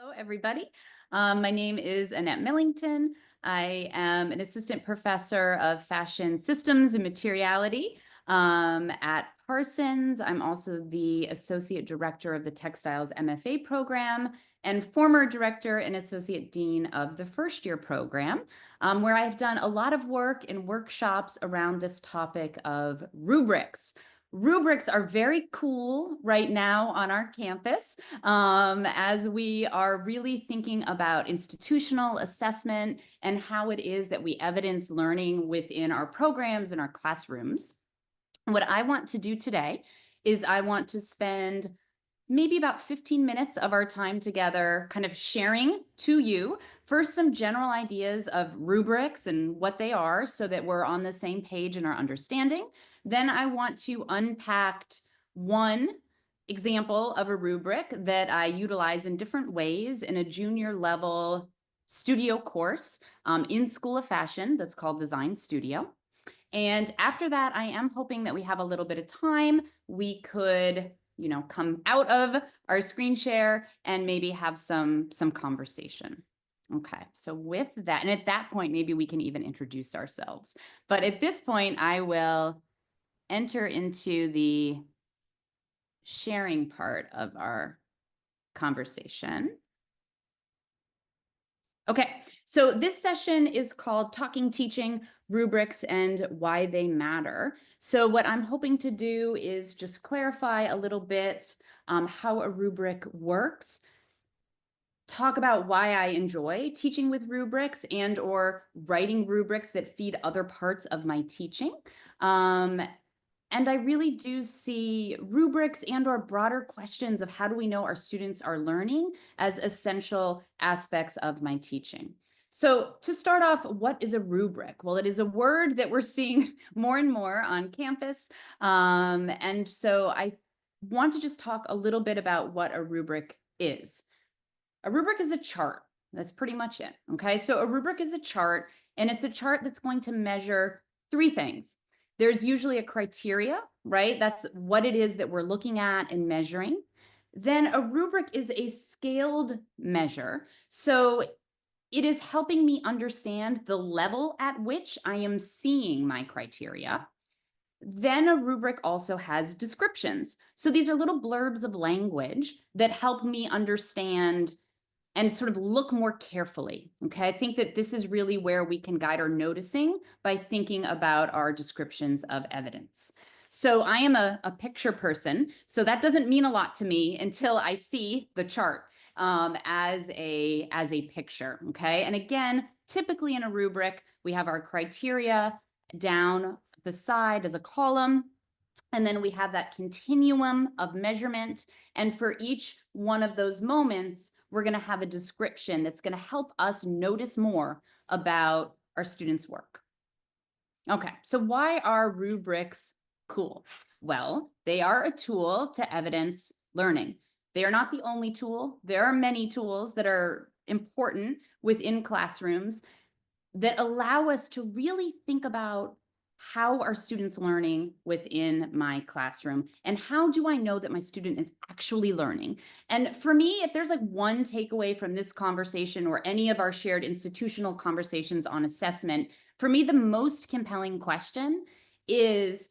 Hello, everybody. My name is Anette Millington. I am an assistant professor of fashion systems and materiality at Parsons. I'm also the associate director of the Textiles MFA program and former director and associate dean of the first year program, where I've done a lot of work in workshops around this topic of rubrics. Rubrics are very cool right now on our campus as we are really thinking about institutional assessment and how it is that we evidence learning within our programs and our classrooms. What I want to do today is I want to spend maybe about 15 minutes of our time together kind of sharing to you first some general ideas of rubrics and what they are so that we're on the same page in our understanding. Then I want to unpack one example of a rubric that I utilize in different ways in a junior level studio course in School of Fashion that's called Design Studio. And after that, I am hoping that we have a little bit of time. We could come out of our screen share and maybe have some conversation. Okay, so with that, and at that point, maybe we can even introduce ourselves. But at this point, I will enter into the sharing part of our conversation. Okay, so this session is called Talking, Teaching, Rubrics, and Why They Matter. So what I'm hoping to do is just clarify a little bit how a rubric works, talk about why I enjoy teaching with rubrics and or writing rubrics that feed other parts of my teaching. And I really do see rubrics and or broader questions of how do we know our students are learning as essential aspects of my teaching. So to start off, what is a rubric? Well, it is a word that we're seeing more and more on campus. And so I want to just talk a little bit about what a rubric is. A rubric is a chart. That's pretty much it. Okay, so a rubric is a chart, and it's a chart that's going to measure three things. There's usually a criteria, right? That's what it is that we're looking at and measuring. Then a rubric is a scaled measure. So it is helping me understand the level at which I am seeing my criteria. Then a rubric also has descriptions. So these are little blurbs of language that help me understand and sort of look more carefully. Okay, I think that this is really where we can guide our noticing by thinking about our descriptions of evidence. So I am a picture person, so that doesn't mean a lot to me until I see the chart as a picture. Okay, and again, typically in a rubric, we have our criteria down the side as a column. And then we have that continuum of measurement. And for each one of those moments, we're going to have a description that's going to help us notice more about our students' work. Okay, so why are rubrics cool? Well, they are a tool to evidence learning. They are not the only tool. There are many tools that are important within classrooms that allow us to really think about how are students learning within my classroom and how do I know that my student is actually learning? And for me, if there's like one takeaway from this conversation or any of our shared institutional conversations on assessment, for me, the most compelling question is,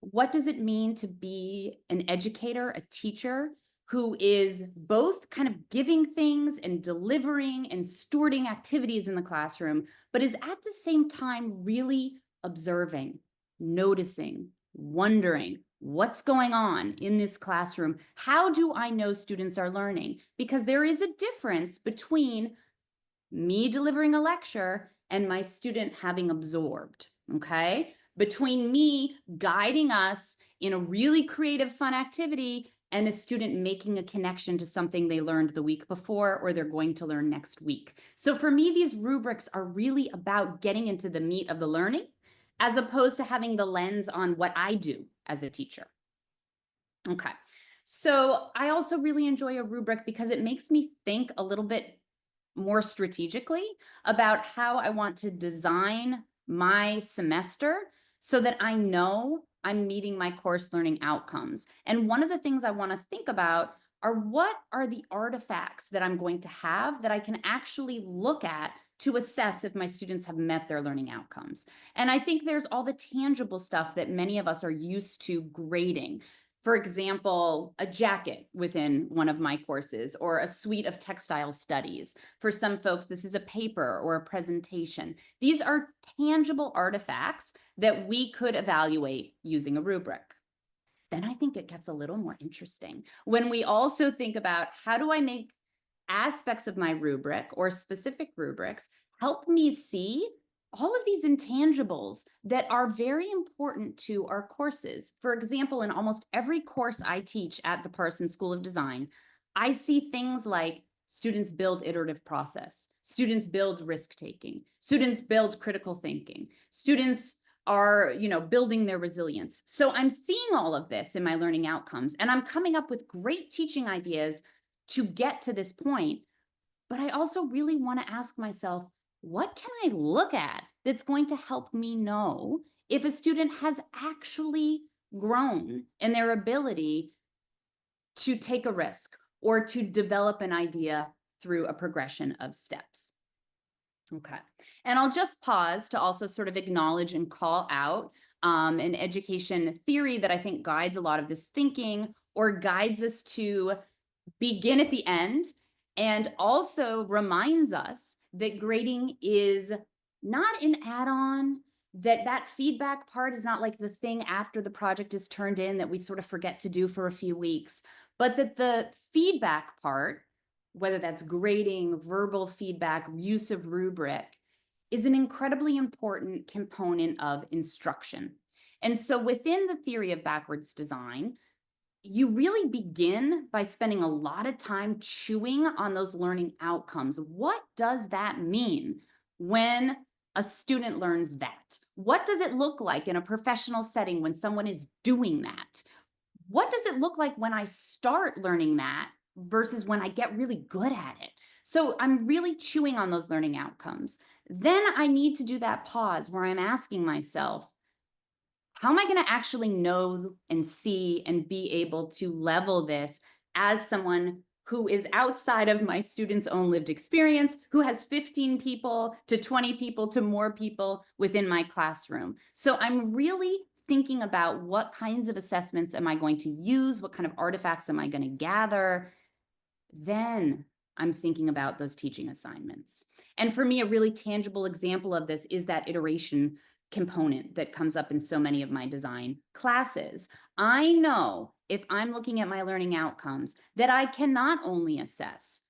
what does it mean to be an educator, a teacher who is both kind of giving things and delivering and stewarding activities in the classroom, but is at the same time really observing, noticing, wondering what's going on in this classroom? How do I know students are learning? Because there is a difference between me delivering a lecture and my student having absorbed, okay? Between me guiding us in a really creative, fun activity and a student making a connection to something they learned the week before or they're going to learn next week. So for me, these rubrics are really about getting into the meat of the learning as opposed to having the lens on what I do as a teacher. Okay, so I also really enjoy a rubric because it makes me think a little bit more strategically about how I want to design my semester so that I know I'm meeting my course learning outcomes. And one of the things I want to think about are what are the artifacts that I'm going to have that I can actually look at to assess if my students have met their learning outcomes. And I think there's all the tangible stuff that many of us are used to grading. For example, a jacket within one of my courses or a suite of textile studies. For some folks, this is a paper or a presentation. These are tangible artifacts that we could evaluate using a rubric. Then I think it gets a little more interesting when we also think about how do I make aspects of my rubric or specific rubrics help me see all of these intangibles that are very important to our courses. For example, in almost every course I teach at the Parsons School of Design, I see things like students build iterative process, students build risk-taking, students build critical thinking, students are, building their resilience. So I'm seeing all of this in my learning outcomes, and I'm coming up with great teaching ideas to get to this point. But I also really want to ask myself, what can I look at that's going to help me know if a student has actually grown in their ability to take a risk or to develop an idea through a progression of steps? Okay. And I'll just pause to also sort of acknowledge and call out an education theory that I think guides a lot of this thinking or guides us to begin at the end and also reminds us that grading is not an add-on, that feedback part is not like the thing after the project is turned in that we sort of forget to do for a few weeks, but that the feedback part, whether that's grading, verbal feedback, use of rubric, is an incredibly important component of instruction. And so within the theory of backwards design, you really begin by spending a lot of time chewing on those learning outcomes. What does that mean when a student learns that? What does it look like in a professional setting when someone is doing that? What does it look like when I start learning that versus when I get really good at it? So I'm really chewing on those learning outcomes. Then I need to do that pause where I'm asking myself, how am I going to actually know and see and be able to level this as someone who is outside of my students' own lived experience, who has 15 people to 20 people to more people within my classroom? So I'm really thinking about what kinds of assessments am I going to use? What kind of artifacts am I going to gather? Then I'm thinking about those teaching assignments. And for me, a really tangible example of this is that iteration component that comes up in so many of my design classes. I know if I'm looking at my learning outcomes that I can not only assess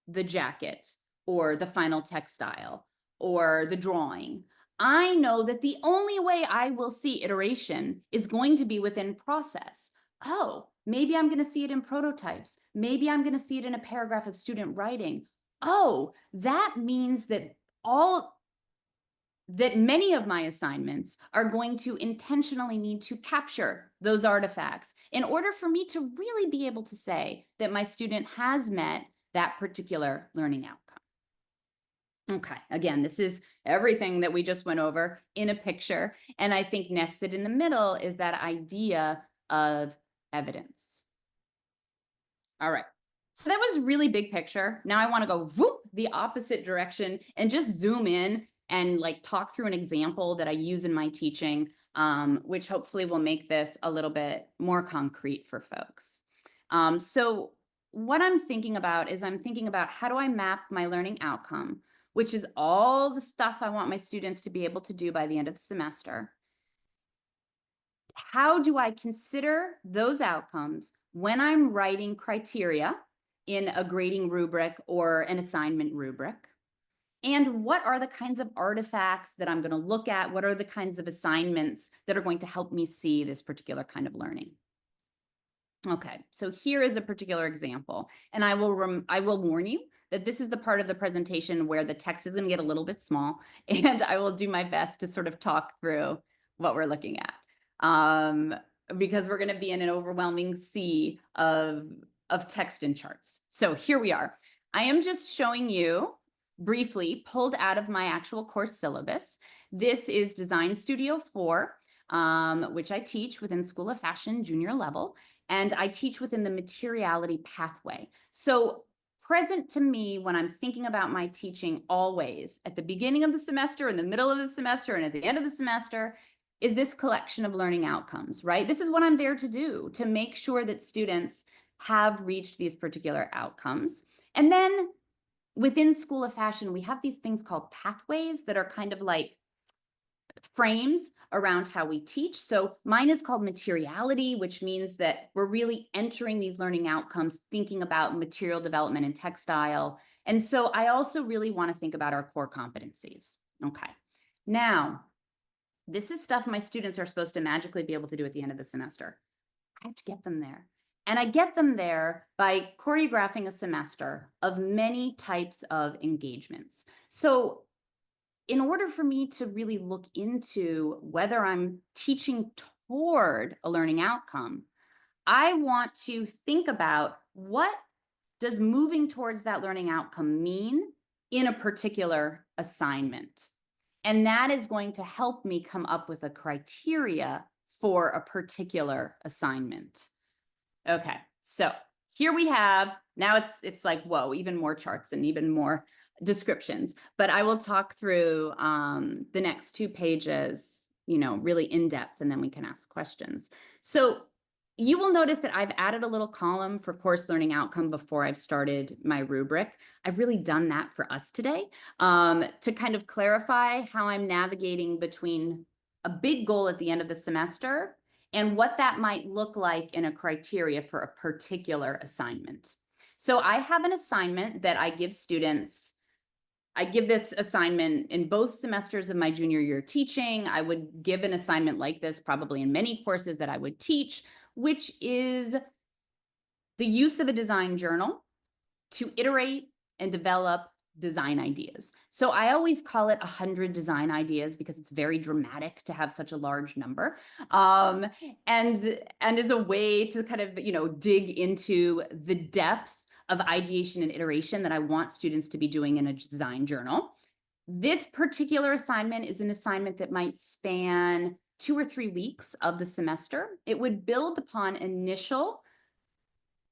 the jacket or the final textile or the drawing. I know that the only way I will see iteration is going to be within process. Oh, maybe I'm going to see it in prototypes. Maybe I'm going to see it in a paragraph of student writing. Oh, that means that many of my assignments are going to intentionally need to capture those artifacts in order for me to really be able to say that my student has met that particular learning outcome. Okay, again, this is everything that we just went over in a picture. And I think nested in the middle is that idea of evidence. All right. So that was really big picture. Now I want to go whoop, the opposite direction and just zoom in and like talk through an example that I use in my teaching, which hopefully will make this a little bit more concrete for folks. So what I'm thinking about is I'm thinking about how do I map my learning outcome, which is all the stuff I want my students to be able to do by the end of the semester. How do I consider those outcomes when I'm writing criteria in a grading rubric or an assignment rubric? And what are the kinds of artifacts that I'm going to look at? What are the kinds of assignments that are going to help me see this particular kind of learning? Okay, so here is a particular example, and I will warn you that this is the part of the presentation where the text is going to get a little bit small, and I will do my best to sort of talk through what we're looking at, because we're going to be in an overwhelming sea of text and charts. So here we are. I am just showing you briefly pulled out of my actual course syllabus. This is Design Studio 4. which I teach within School of Fashion junior level, and I teach within the Materiality pathway. So present to me when I'm thinking about my teaching always at the beginning of the semester, in the middle of the semester, and at the end of the semester is this collection of learning outcomes, right? This is what I'm there to do, to make sure that students have reached these particular outcomes. And then within School of Fashion, we have these things called pathways that are kind of like frames around how we teach. So mine is called Materiality, which means that we're really entering these learning outcomes, thinking about material development and textile. And so I also really want to think about our core competencies. Okay. Now, this is stuff my students are supposed to magically be able to do at the end of the semester. I have to get them there. And I get them there by choreographing a semester of many types of engagements. So in order for me to really look into whether I'm teaching toward a learning outcome, I want to think about what does moving towards that learning outcome mean in a particular assignment. And that is going to help me come up with a criteria for a particular assignment. Okay, so here we have, now it's like, whoa, even more charts and even more descriptions, but I will talk through the next 2 pages, really in depth, and then we can ask questions. So you will notice that I've added a little column for course learning outcome before I've started my rubric. I've really done that for us today to kind of clarify how I'm navigating between a big goal at the end of the semester and what that might look like in a criteria for a particular assignment. So I have an assignment that I give students. I give this assignment in both semesters of my junior year teaching. I would give an assignment like this probably in many courses that I would teach, which is the use of a design journal to iterate and develop design ideas. So I always call it 100 design ideas because it's very dramatic to have such a large number, and is a way to kind of dig into the depth of ideation and iteration that I want students to be doing in a design journal. This particular assignment is an assignment that might span 2 or 3 weeks of the semester. It would build upon initial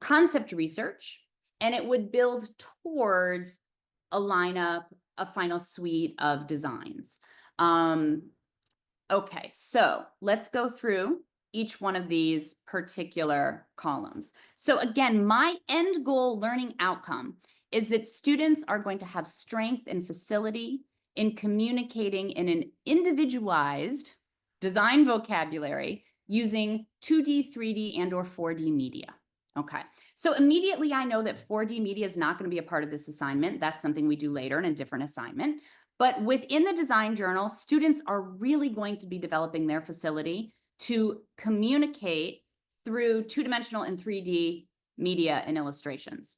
concept research, and it would build towards a lineup, a final suite of designs. Okay, so let's go through each one of these particular columns. So again, my end goal learning outcome is that students are going to have strength and facility in communicating in an individualized design vocabulary using 2D, 3D, and/or 4D media. Okay, so immediately I know that 4D media is not going to be a part of this assignment. That's something we do later in a different assignment. But within the design journal, students are really going to be developing their facility to communicate through 2-dimensional and 3D media and illustrations.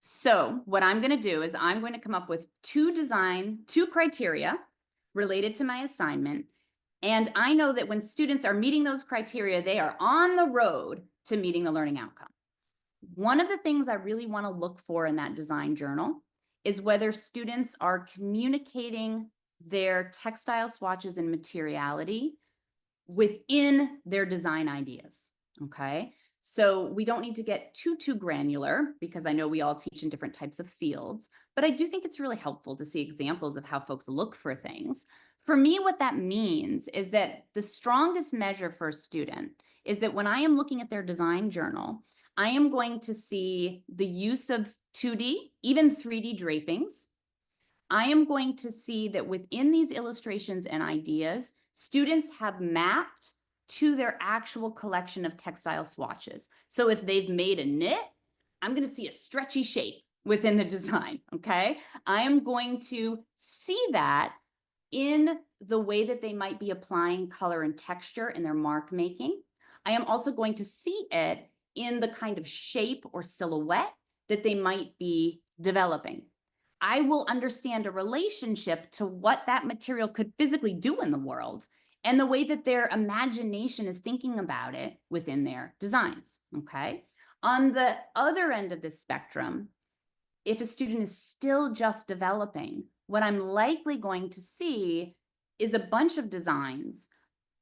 So what I'm going to do is I'm going to come up with 2 criteria related to my assignment. And I know that when students are meeting those criteria, they are on the road to meeting the learning outcome. One of the things I really want to look for in that design journal is whether students are communicating their textile swatches and materiality within their design ideas. Okay, so we don't need to get too granular because I know we all teach in different types of fields, but I do think it's really helpful to see examples of how folks look for things. For me, what that means is that the strongest measure for a student is that when I am looking at their design journal, I am going to see the use of 2D, even 3D drapings. I am going to see that within these illustrations and ideas, students have mapped to their actual collection of textile swatches. So if they've made a knit, I'm going to see a stretchy shape within the design, okay? I am going to see that in the way that they might be applying color and texture in their mark making. I am also going to see it in the kind of shape or silhouette that they might be developing. I will understand a relationship to what that material could physically do in the world and the way that their imagination is thinking about it within their designs, okay? On the other end of this spectrum, if a student is still just developing, what I'm likely going to see is a bunch of designs,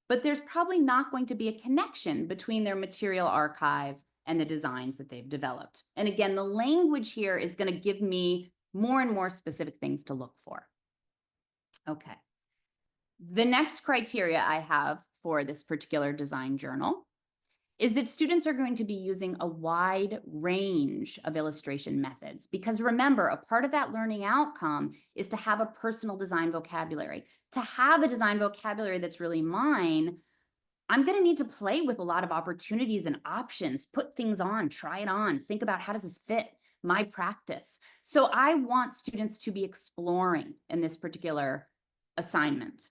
but there's probably not going to be a connection between their material archive and the designs that they've developed. And again, the language here is going to give me more and more specific things to look for. Okay. The next criteria I have for this particular design journal is that students are going to be using a wide range of illustration methods. Because remember, a part of that learning outcome is to have a personal design vocabulary. To have a design vocabulary that's really mine, I'm going to need to play with a lot of opportunities and options, put things on, try it on, think about how does this fit my practice. So I want students to be exploring in this particular assignment.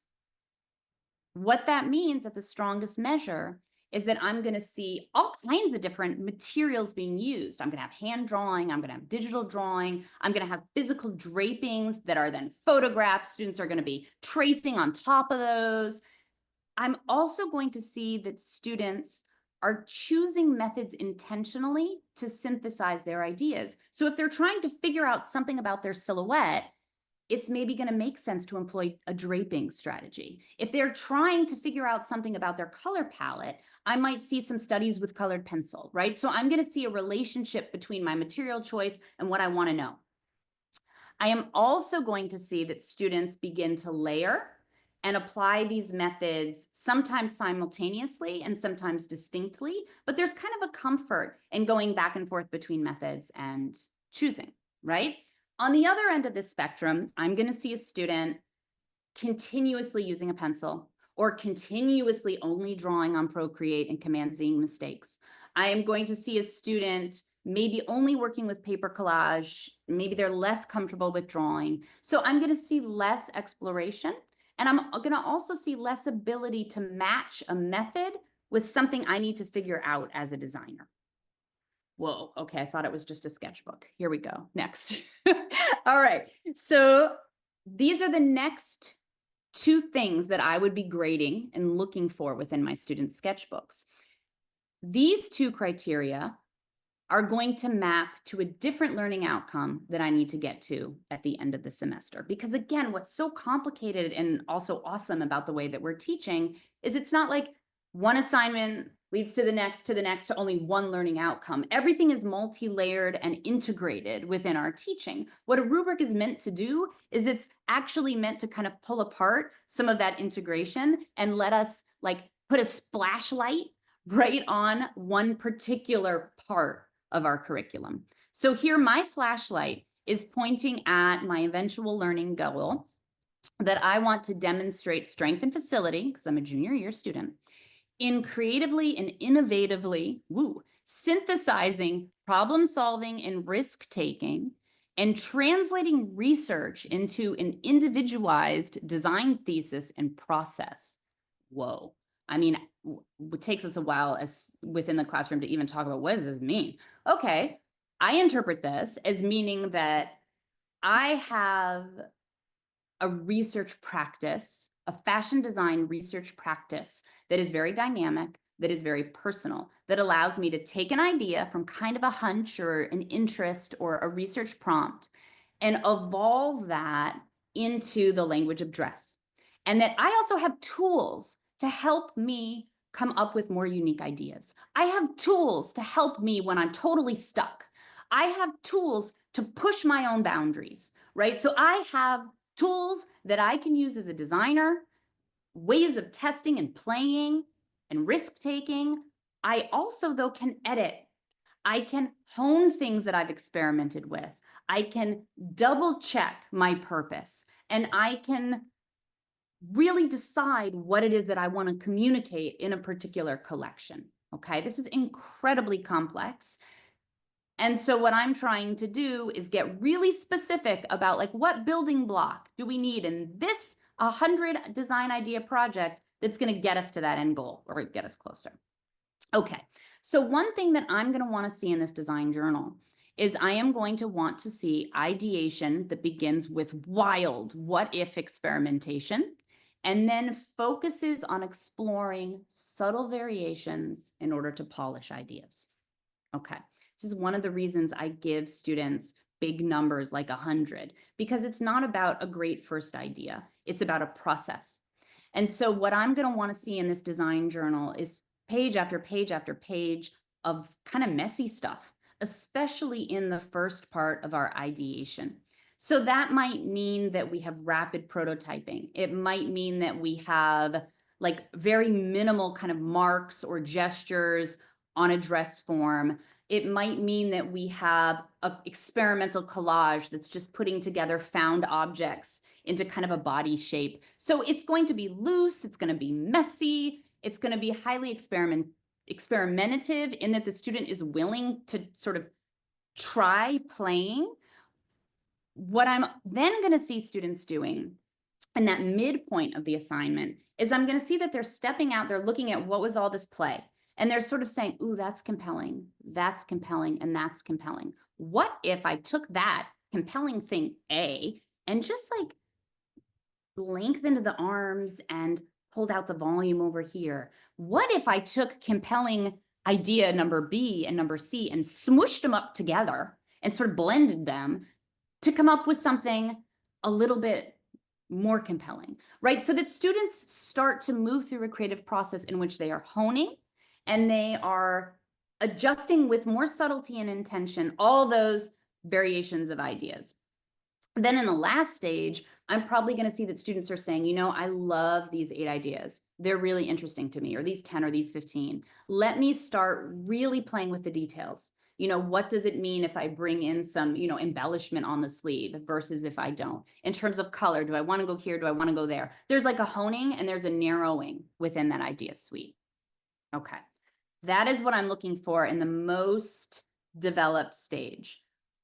What that means at the strongest measure is that I'm going to see all kinds of different materials being used. I'm going to have hand drawing, I'm going to have digital drawing, I'm going to have physical drapings that are then photographed. Students are going to be tracing on top of those. I'm also going to see that students are choosing methods intentionally to synthesize their ideas. So if they're trying to figure out something about their silhouette, it's maybe going to make sense to employ a draping strategy. If they're trying to figure out something about their color palette, I might see some studies with colored pencil, right? So I'm going to see a relationship between my material choice and what I want to know. I am also going to see that students begin to layer and apply these methods sometimes simultaneously and sometimes distinctly, but there's kind of a comfort in going back and forth between methods and choosing, right? On the other end of the spectrum, I'm going to see a student continuously using a pencil or continuously only drawing on Procreate and Command Z mistakes. I am going to see a student maybe only working with paper collage. Maybe they're less comfortable with drawing. So I'm going to see less exploration. And I'm going to also see less ability to match a method with something I need to figure out as a designer. Whoa, okay, I thought it was just a sketchbook. Here we go, next. All right, so these are the next two things that I would be grading and looking for within my students' sketchbooks. These two criteria are going to map to a different learning outcome that I need to get to at the end of the semester. Because again, what's so complicated and also awesome about the way that we're teaching is it's not like one assignment leads to the next, to only one learning outcome. Everything is multi-layered and integrated within our teaching. What a rubric is meant to do is it's actually meant to kind of pull apart some of that integration and let us like put a splashlight right on one particular part of our curriculum. So here my flashlight is pointing at my eventual learning goal that I want to demonstrate strength and facility, because I'm a junior year student, in creatively and innovatively synthesizing problem solving and risk taking and translating research into an individualized design thesis and process. Whoa. I mean, it takes us a while as within the classroom to even talk about what does this mean? Okay, I interpret this as meaning that I have a research practice, a fashion design research practice that is very dynamic, that is very personal, that allows me to take an idea from kind of a hunch or an interest or a research prompt and evolve that into the language of dress. And that I also have tools to help me come up with more unique ideas. I have tools to help me when I'm totally stuck. I have tools to push my own boundaries, right? So I have tools that I can use as a designer, ways of testing and playing and risk taking. I also, though, can edit. I can hone things that I've experimented with. I can double check my purpose, and I can really decide what it is that I want to communicate in a particular collection. Okay, this is incredibly complex. And so what I'm trying to do is get really specific about like what building block do we need in this 100 design idea project that's going to get us to that end goal or get us closer. Okay, so one thing that I'm going to want to see in this design journal is I am going to want to see ideation that begins with wild what-if experimentation and then focuses on exploring subtle variations in order to polish ideas. Okay, this is one of the reasons I give students big numbers like 100, because it's not about a great first idea. It's about a process. And so what I'm going to want to see in this design journal is page after page after page of kind of messy stuff, especially in the first part of our ideation. So that might mean that we have rapid prototyping. It might mean that we have like very minimal kind of marks or gestures on a dress form. It might mean that we have an experimental collage that's just putting together found objects into kind of a body shape. So it's going to be loose, it's going to be messy, it's going to be highly experimentative in that the student is willing to sort of try playing. What I'm then going to see students doing in that midpoint of the assignment is I'm going to see that they're stepping out, they're looking at what was all this play, and they're sort of saying, ooh, that's compelling, and that's compelling. What if I took that compelling thing A and just like lengthened the arms and pulled out the volume over here? What if I took compelling idea number B and number C and smushed them up together and sort of blended them to come up with something a little bit more compelling, right? So that students start to move through a creative process in which they are honing and they are adjusting with more subtlety and intention all those variations of ideas. Then in the last stage, I'm probably going to see that students are saying, you know, I love these 8 ideas. They're really interesting to me, or these 10 or these 15. Let me start really playing with the details. You know, what does it mean if I bring in some, you know, embellishment on the sleeve versus if I don't? In terms of color, do I want to go here? Do I want to go there? There's like a honing and there's a narrowing within that idea suite. Okay. That is what I'm looking for in the most developed stage.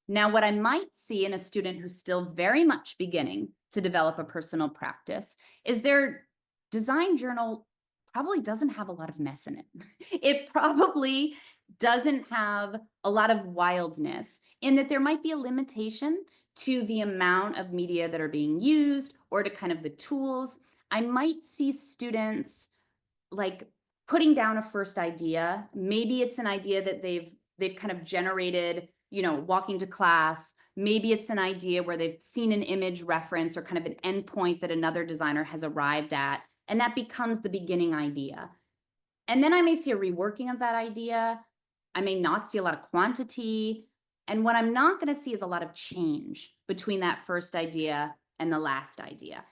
Now, what I might see in a student who's still very much beginning to develop a personal practice is their design journal probably doesn't have a lot of mess in it. It probably doesn't have a lot of wildness in that there might be a limitation to the amount of media that are being used or to kind of the tools. I might see students like putting down a first idea. Maybe it's an idea that they've kind of generated, you know, walking to class. Maybe it's an idea where they've seen an image reference or kind of an endpoint that another designer has arrived at, and that becomes the beginning idea. And then I may see a reworking of that idea. I may not see a lot of quantity. And what I'm not going to see is a lot of change between that first idea and the last idea.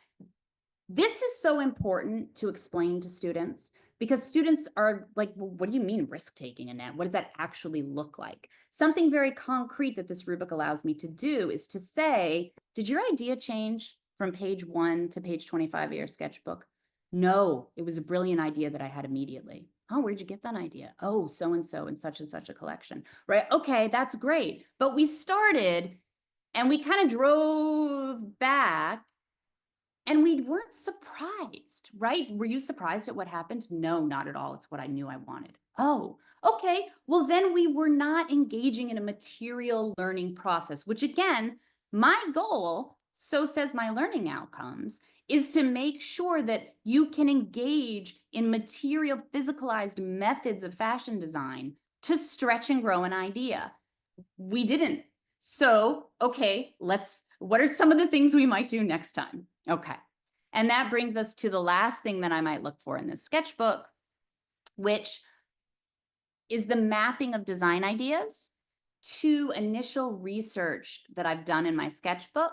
This is so important to explain to students because students are like, well, what do you mean risk-taking, Annette? What does that actually look like? Something very concrete that this rubric allows me to do is to say, did your idea change from page 1 to page 25 of your sketchbook? No, it was a brilliant idea that I had immediately. Oh, where'd you get that idea? Oh, so-and-so in such and such a collection, right? Okay, that's great. But we started and we kind of drove back and we weren't surprised, right? Were you surprised at what happened? No, not at all. It's what I knew I wanted. Oh, okay. Well, then we were not engaging in a material learning process, which again, my goal, so says my learning outcomes, is to make sure that you can engage in material, physicalized methods of fashion design to stretch and grow an idea. We didn't. So, okay, what are some of the things we might do next time? Okay. And that brings us to the last thing that I might look for in this sketchbook, which is the mapping of design ideas to initial research that I've done in my sketchbook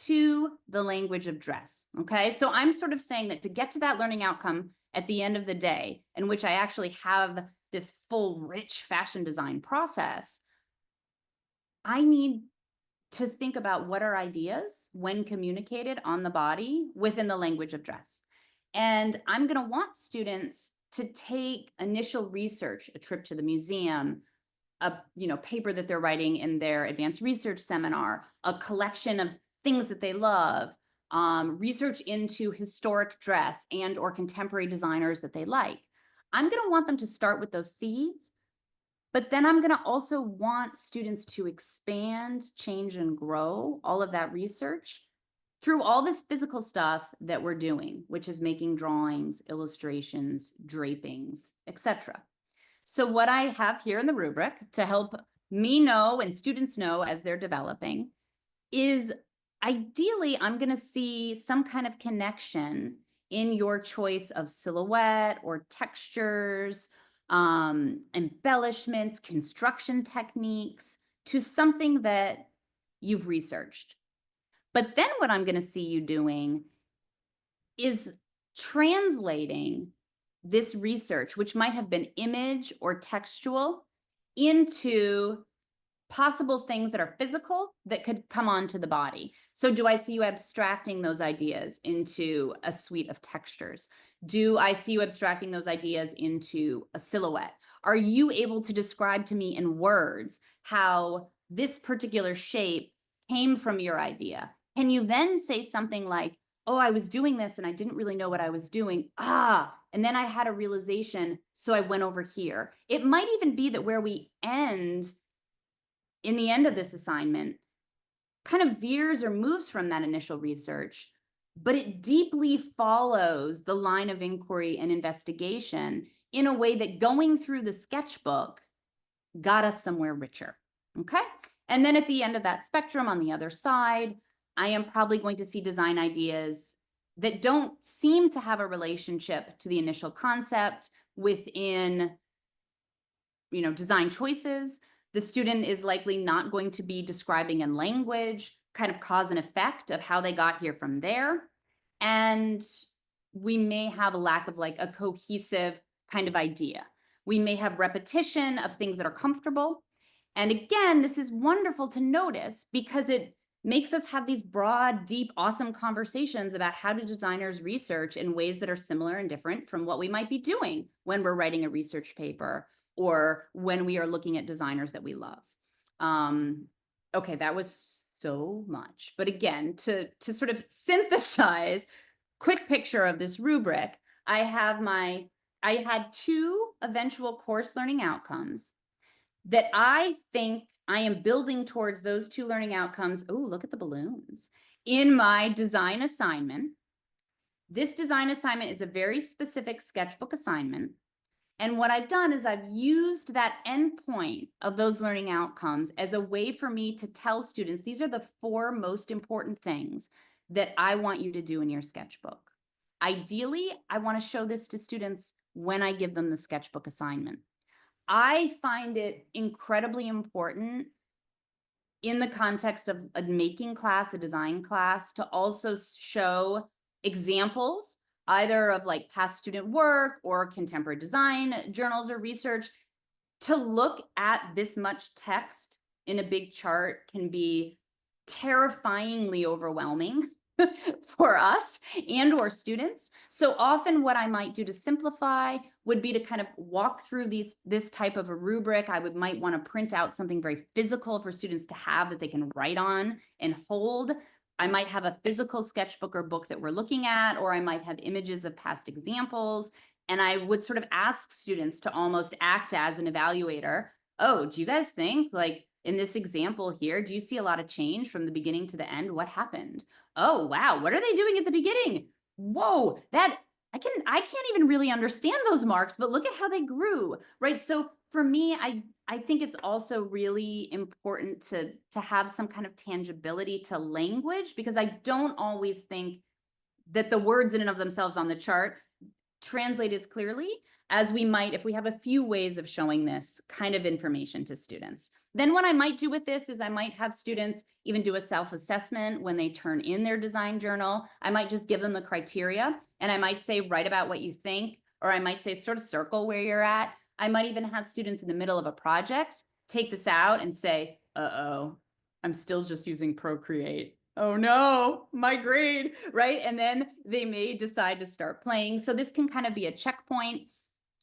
to the language of dress. Okay. So I'm sort of saying that to get to that learning outcome at the end of the day, in which I actually have this full, rich fashion design process, I need to think about what are ideas when communicated on the body within the language of dress. And I'm going to want students to take initial research, a trip to the museum, a paper that they're writing in their advanced research seminar, a collection of things that they love, research into historic dress and or contemporary designers that they like. I'm going to want them to start with those seeds. But then I'm going to also want students to expand, change, and grow all of that research through all this physical stuff that we're doing, which is making drawings, illustrations, drapings, etc. So what I have here in the rubric to help me know and students know as they're developing is ideally I'm going to see some kind of connection in your choice of silhouette or textures, embellishments, construction techniques, to something that you've researched. But then what I'm going to see you doing is translating this research, which might have been image or textual, into possible things that are physical that could come onto the body. So do I see you abstracting those ideas into a suite of textures? Do I see you abstracting those ideas into a silhouette? Are you able to describe to me in words how this particular shape came from your idea? Can you then say something like, oh, I was doing this and I didn't really know what I was doing. And then I had a realization, so I went over here. It might even be that where we end in the end of this assignment kind of veers or moves from that initial research, but it deeply follows the line of inquiry and investigation in a way that going through the sketchbook got us somewhere richer. Okay. And then at the end of that spectrum on the other side, I am probably going to see design ideas that don't seem to have a relationship to the initial concept within, design choices. The student is likely not going to be describing in language, kind of cause and effect of how they got here from there. And we may have a lack of like a cohesive kind of idea. We may have repetition of things that are comfortable. And again, this is wonderful to notice because it makes us have these broad, deep, awesome conversations about how do designers research in ways that are similar and different from what we might be doing when we're writing a research paper or when we are looking at designers that we love. Okay, that was so much. But again, to sort of synthesize, quick picture of this rubric, I had 2 eventual course learning outcomes that I think I am building towards those 2 learning outcomes. Oh, look at the balloons. In my design assignment. This design assignment is a very specific sketchbook assignment. And what I've done is I've used that endpoint of those learning outcomes as a way for me to tell students, these are the 4 most important things that I want you to do in your sketchbook. Ideally, I want to show this to students when I give them the sketchbook assignment. I find it incredibly important in the context of a making class, a design class, to also show examples either of like past student work or contemporary design journals or research. To look at this much text in a big chart can be terrifyingly overwhelming for us and or students. So often what I might do to simplify would be to kind of walk through this type of a rubric. I might want to print out something very physical for students to have that they can write on and hold. I might have a physical sketchbook or book that we're looking at, or I might have images of past examples. And I would sort of ask students to almost act as an evaluator. Oh, do you guys think, like in this example here, do you see a lot of change from the beginning to the end? What happened? Oh, wow, what are they doing at the beginning? Whoa, I can't even really understand those marks, but look at how they grew, right? So for me, I think it's also really important to have some kind of tangibility to language, because I don't always think that the words in and of themselves on the chart translate as clearly as we might if we have a few ways of showing this kind of information to students. Then what I might do with this is I might have students even do a self-assessment when they turn in their design journal. I might just give them the criteria and I might say, write about what you think, or I might say sort of circle where you're at. I might even have students in the middle of a project take this out and say, uh-oh, I'm still just using Procreate. Oh no, my grade, right? And then they may decide to start playing. So this can kind of be a checkpoint.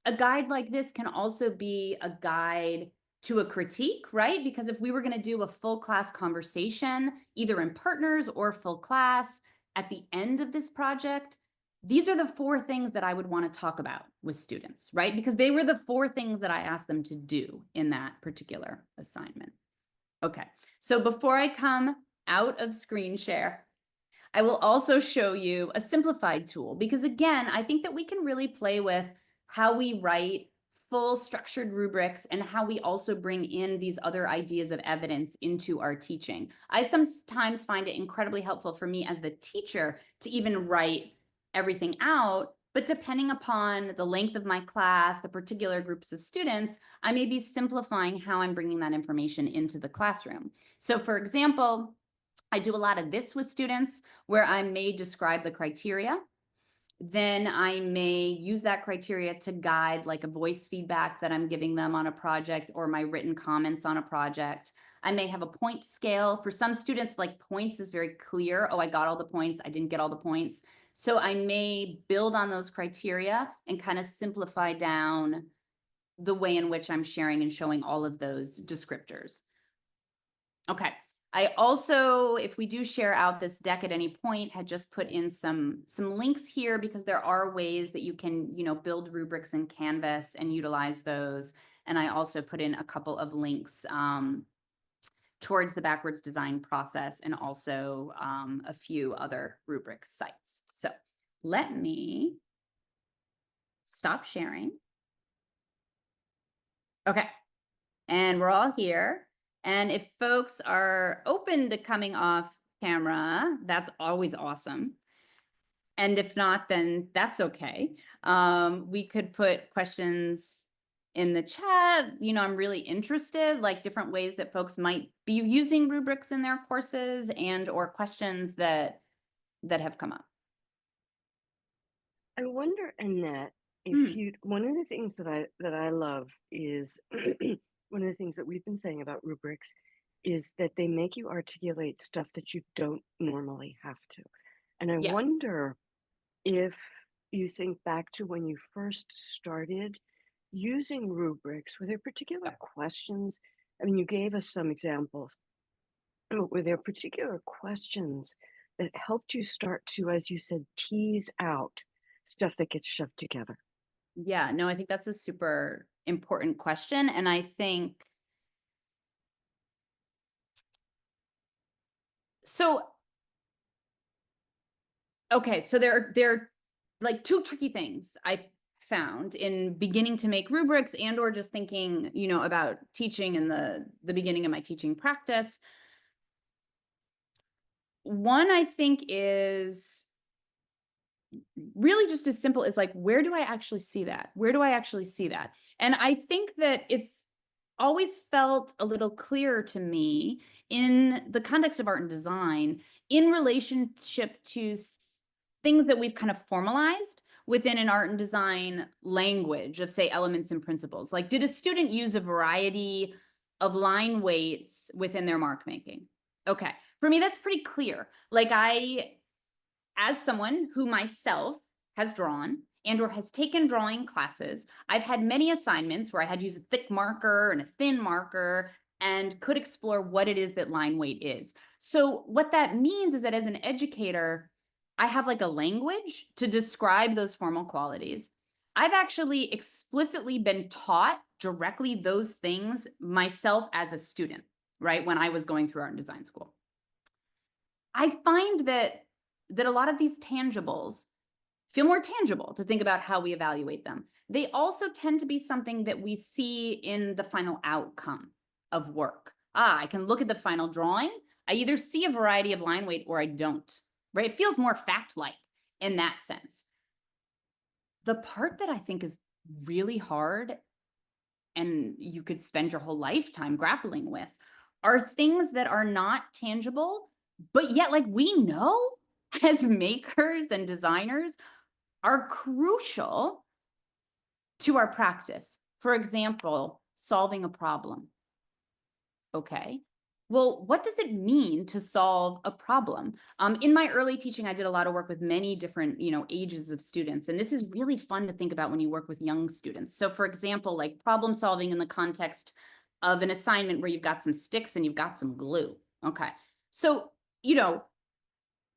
A guide like this can also be a guide to a critique, right? Because if we were going to do a full class conversation, either in partners or full class, at the end of this project, these are the 4 things that I would want to talk about with students, right? Because they were the 4 things that I asked them to do in that particular assignment. Okay, so before I come out of screen share, I will also show you a simplified tool, because again, I think that we can really play with how we write full structured rubrics and how we also bring in these other ideas of evidence into our teaching. I sometimes find it incredibly helpful for me as the teacher to even write everything out. But depending upon the length of my class, the particular groups of students, I may be simplifying how I'm bringing that information into the classroom. So for example, I do a lot of this with students where I may describe the criteria. Then I may use that criteria to guide like a voice feedback that I'm giving them on a project or my written comments on a project. I may have a point scale. For some students, like points is very clear. Oh, I got all the points. I didn't get all the points. So I may build on those criteria and kind of simplify down the way in which I'm sharing and showing all of those descriptors. Okay. I also, if we do share out this deck at any point, had just put in some links here because there are ways that you can, build rubrics in Canvas and utilize those. And I also put in a couple of links towards the backwards design process and also a few other rubric sites. So let me stop sharing. Okay. And we're all here. And if folks are open to coming off camera, that's always awesome. And if not, then that's okay. We could put questions in the chat. I'm really interested, like different ways that folks might be using rubrics in their courses and or questions that have come up. I wonder, Annette, if one of the things that I love is one of the things that we've been saying about rubrics is that they make you articulate stuff that you don't normally have to. And I Yes. wonder if you think back to when you first started using rubrics, were there particular questions? I mean, you gave us some examples, but were there particular questions that helped you start to, as you said, tease out stuff that gets shoved together? Yeah, no, I think that's a super important question. And I think, so, okay, so there are like two tricky things I found in beginning to make rubrics and or just thinking, about teaching in the beginning of my teaching practice. One, I think, is really just as simple as like, where do I actually see that? Where do I actually see that? And I think that it's always felt a little clearer to me in the context of art and design in relationship to things that we've kind of formalized within an art and design language of, say, elements and principles. Like, did a student use a variety of line weights within their mark making? Okay, for me, that's pretty clear. Like, as someone who myself has drawn and or has taken drawing classes, I've had many assignments where I had to use a thick marker and a thin marker and could explore what it is that line weight is. So what that means is that as an educator, I have like a language to describe those formal qualities. I've actually explicitly been taught directly those things myself as a student, right? When I was going through art and design school. I find that a lot of these tangibles feel more tangible to think about how we evaluate them. They also tend to be something that we see in the final outcome of work. I can look at the final drawing. I either see a variety of line weight or I don't, right? It feels more fact-like in that sense. The part that I think is really hard and you could spend your whole lifetime grappling with are things that are not tangible, but yet like we know as makers and designers are crucial to our practice. For example, solving a problem. Okay. Well, what does it mean to solve a problem? In my early teaching, I did a lot of work with many different, ages of students. And this is really fun to think about when you work with young students. So for example, like problem solving in the context of an assignment where you've got some sticks and you've got some glue. Okay. So,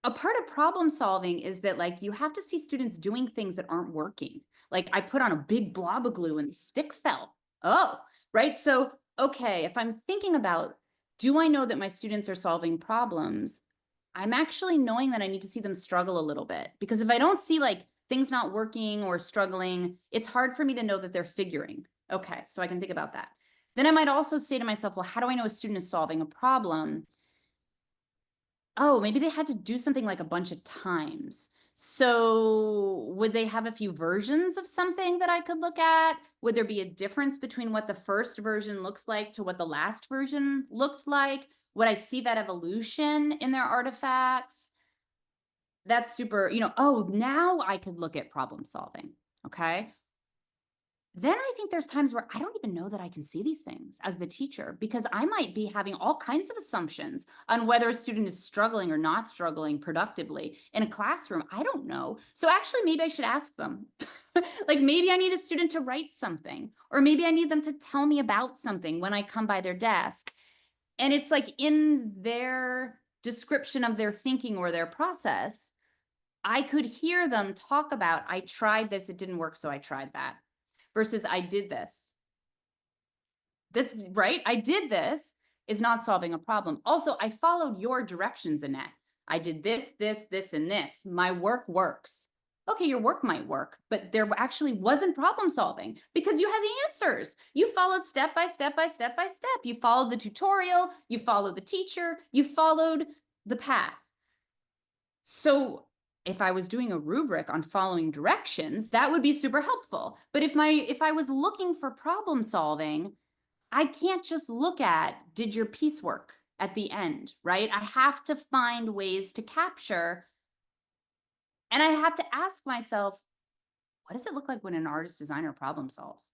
a part of problem solving is that like you have to see students doing things that aren't working. Like I put on a big blob of glue and the stick fell. Oh, right. So, okay, if I'm thinking about, do I know that my students are solving problems? I'm actually knowing that I need to see them struggle a little bit, because if I don't see like things not working or struggling, it's hard for me to know that they're figuring. Okay, so I can think about that. Then I might also say to myself, well, how do I know a student is solving a problem? Oh, maybe they had to do something like a bunch of times. So would they have a few versions of something that I could look at? Would there be a difference between what the first version looks like to what the last version looked like? Would I see that evolution in their artifacts? That's super, oh, now I could look at problem solving. Okay. Then I think there's times where I don't even know that I can see these things as the teacher, because I might be having all kinds of assumptions on whether a student is struggling or not struggling productively in a classroom. I don't know. So actually, maybe I should ask them. Like maybe I need a student to write something, or maybe I need them to tell me about something when I come by their desk. And it's like in their description of their thinking or their process, I could hear them talk about, I tried this, it didn't work, so I tried that. Versus I did this. This, right? I did this is not solving a problem. Also, I followed your directions, Annette. I did this, this, this, and this. My work works. Okay, your work might work, but there actually wasn't problem solving because you had the answers. You followed step by step by step by step. You followed the tutorial, you followed the teacher, you followed the path. So if I was doing a rubric on following directions, that would be super helpful. But if I was looking for problem solving, I can't just look at, did your piece work at the end, right? I have to find ways to capture, and I have to ask myself, what does it look like when an artist designer problem solves?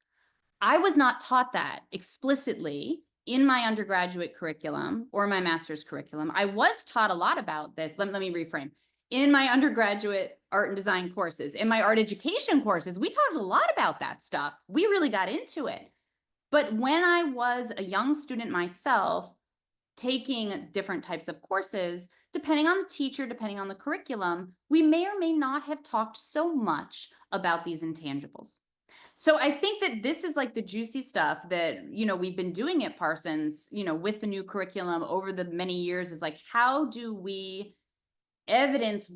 I was not taught that explicitly in my undergraduate curriculum or my master's curriculum. I was taught a lot about this. Let me reframe. In my undergraduate art and design courses, in my art education courses, we talked a lot about that stuff. We really got into it. But when I was a young student myself, taking different types of courses, depending on the teacher, depending on the curriculum, we may or may not have talked so much about these intangibles. So I think that this is like the juicy stuff that, we've been doing at Parsons, with the new curriculum over the many years, is like, how do we evidence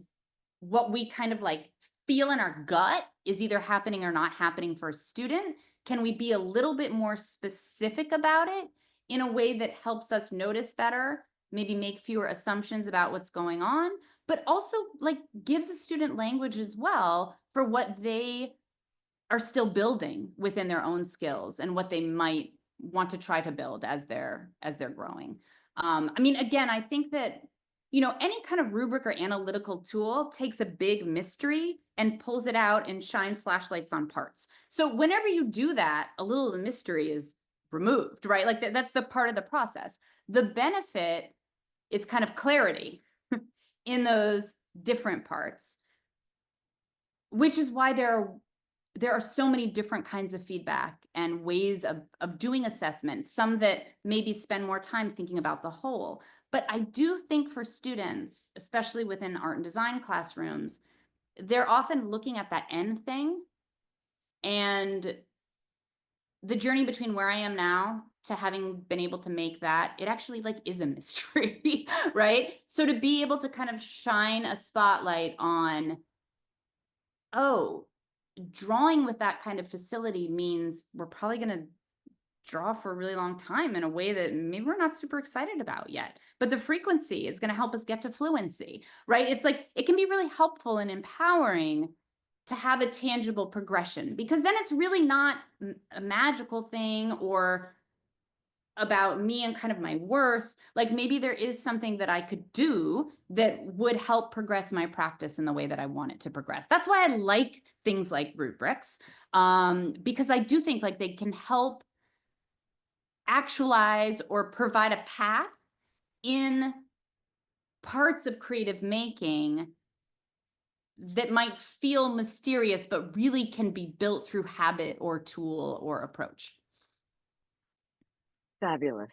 what we kind of like feel in our gut is either happening or not happening for a student? Can we be a little bit more specific about it in a way that helps us notice better, maybe make fewer assumptions about what's going on, but also like gives a student language as well for what they are still building within their own skills and what they might want to try to build as they're growing. I mean, again, I think that any kind of rubric or analytical tool takes a big mystery and pulls it out and shines flashlights on parts. So whenever you do that, a little of the mystery is removed, right? Like that's the part of the process. The benefit is kind of clarity in those different parts, which is why there are so many different kinds of feedback and ways of doing assessments, some that maybe spend more time thinking about the whole. But I do think for students, especially within art and design classrooms, they're often looking at that end thing, and the journey between where I am now to having been able to make that, it actually like is a mystery, right? So to be able to kind of shine a spotlight on, oh, drawing with that kind of facility means we're probably going to draw for a really long time in a way that maybe we're not super excited about yet. But the frequency is going to help us get to fluency, right? It's like, it can be really helpful and empowering to have a tangible progression, because then it's really not a magical thing or about me and kind of my worth. Like maybe there is something that I could do that would help progress my practice in the way that I want it to progress. That's why I like things like rubrics, because I do think like they can help actualize or provide a path in parts of creative making that might feel mysterious, but really can be built through habit or tool or approach. Fabulous.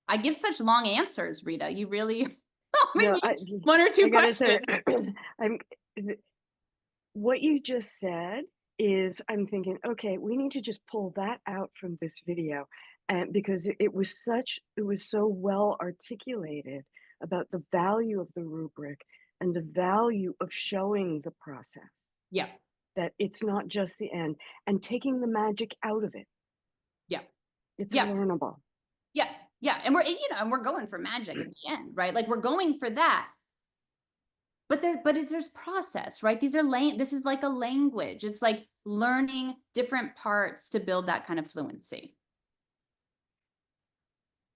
I give such long answers, Rita. You really No, one or two I gotta say, questions. I'm what you just said is I'm thinking, okay, we need to just pull that out from this video, and because it was so well articulated about the value of the rubric and the value of showing the process, Yeah, that it's not just the end, and taking the magic out of it. yeah, It's yeah, learnable. yeah, yeah. And we're going for magic at the end, right? Like we're going for that. But there's process, right? This is like a language. It's like learning different parts to build that kind of fluency.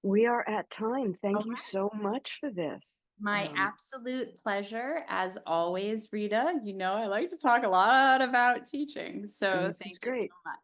We are at time. All Thank you right. so much for this. My absolute pleasure, as always, Rita. You know, I like to talk a lot about teaching. So This is thank you great. so much.